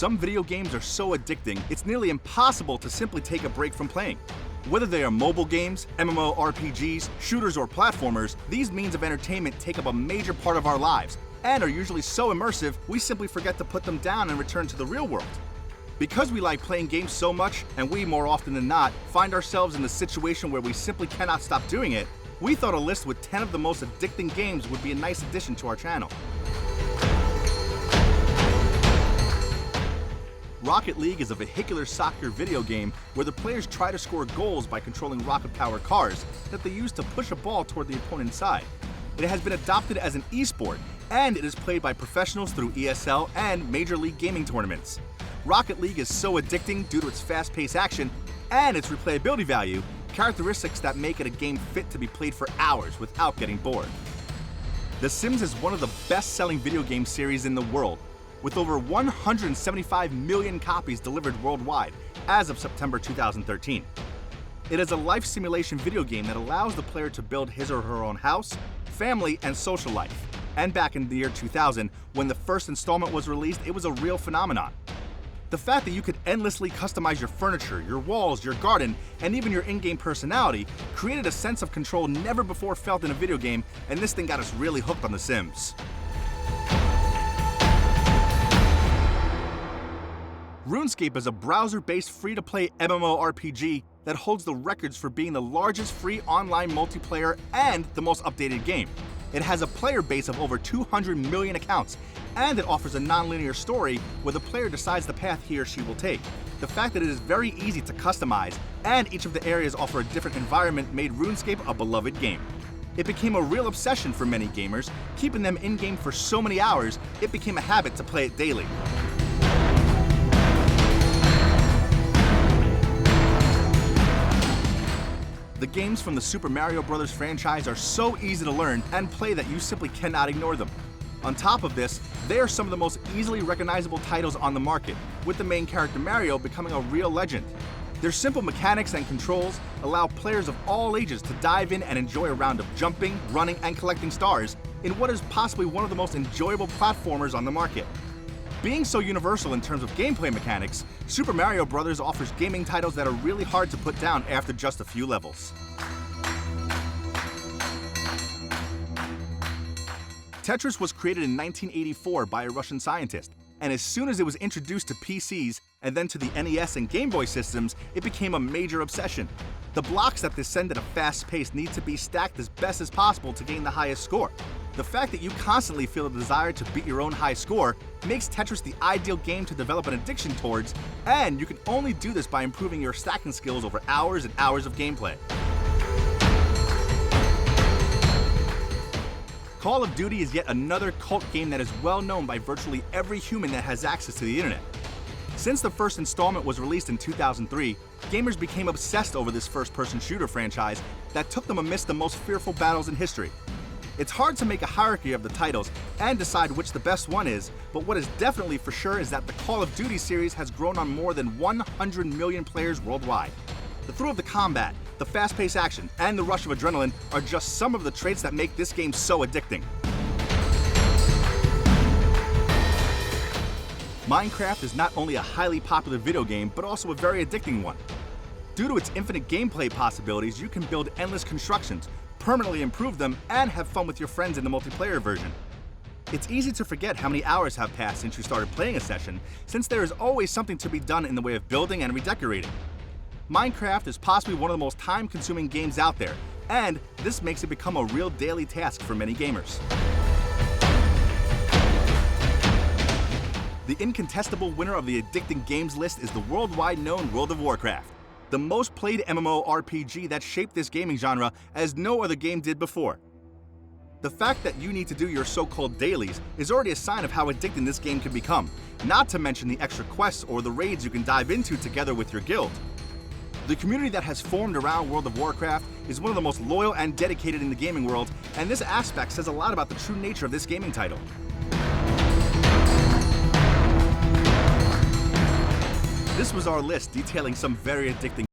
Some video games are so addicting, it's nearly impossible to simply take a break from playing. Whether they are mobile games, MMORPGs, shooters, or platformers, these means of entertainment take up a major part of our lives and are usually so immersive, we simply forget to put them down and return to the real world. Because we like playing games so much, and we, more often than not, find ourselves in the situation where we simply cannot stop doing it, we thought a list with 10 of the most addicting games would be a nice addition to our channel. Rocket League is a vehicular soccer video game where the players try to score goals by controlling rocket-powered cars that they use to push a ball toward the opponent's side. It has been adopted as an esport, and it is played by professionals through ESL and Major League Gaming tournaments. Rocket League is so addicting due to its fast-paced action and its replayability value, characteristics that make it a game fit to be played for hours without getting bored. The Sims is one of the best-selling video game series in the world, with over 175 million copies delivered worldwide as of September 2013. It is a life simulation video game that allows the player to build his or her own house, family, and social life. And back in the year 2000, when the first installment was released, it was a real phenomenon. The fact that you could endlessly customize your furniture, your walls, your garden, and even your in-game personality created a sense of control never before felt in a video game, and this thing got us really hooked on The Sims. RuneScape is a browser-based free-to-play MMORPG that holds the records for being the largest free online multiplayer and the most updated game. It has a player base of over 200 million accounts, and it offers a non-linear story where the player decides the path he or she will take. The fact that it is very easy to customize, and each of the areas offer a different environment made RuneScape a beloved game. It became a real obsession for many gamers, keeping them in-game for so many hours, it became a habit to play it daily. The games from the Super Mario Bros. Franchise are so easy to learn and play that you simply cannot ignore them. On top of this, they are some of the most easily recognizable titles on the market, with the main character Mario becoming a real legend. Their simple mechanics and controls allow players of all ages to dive in and enjoy a round of jumping, running, and collecting stars in what is possibly one of the most enjoyable platformers on the market. Being so universal in terms of gameplay mechanics, Super Mario Bros. Offers gaming titles that are really hard to put down after just a few levels. Tetris was created in 1984 by a Russian scientist, and as soon as it was introduced to PCs and then to the NES and Game Boy systems, it became a major obsession. The blocks that descend at a fast pace need to be stacked as best as possible to gain the highest score. The fact that you constantly feel a desire to beat your own high score makes Tetris the ideal game to develop an addiction towards, and you can only do this by improving your stacking skills over hours and hours of gameplay. Call of Duty is yet another cult game that is well known by virtually every human that has access to the internet. Since the first installment was released in 2003, gamers became obsessed over this first-person shooter franchise that took them amidst the most fearful battles in history. It's hard to make a hierarchy of the titles and decide which the best one is, but what is definitely for sure is that the Call of Duty series has grown on more than 100 million players worldwide. The thrill of the combat, the fast-paced action, and the rush of adrenaline are just some of the traits that make this game so addicting. Minecraft is not only a highly popular video game, but also a very addicting one. Due to its infinite gameplay possibilities, you can build endless constructions, permanently improve them, and have fun with your friends in the multiplayer version. It's easy to forget how many hours have passed since you started playing a session, since there is always something to be done in the way of building and redecorating. Minecraft is possibly one of the most time-consuming games out there, and this makes it become a real daily task for many gamers. The incontestable winner of the Addicting Games list is the worldwide known World of Warcraft, the most played MMORPG that shaped this gaming genre as no other game did before. The fact that you need to do your so-called dailies is already a sign of how addicting this game can become, not to mention the extra quests or the raids you can dive into together with your guild. The community that has formed around World of Warcraft is one of the most loyal and dedicated in the gaming world, and this aspect says a lot about the true nature of this gaming title. This was our list detailing some very addicting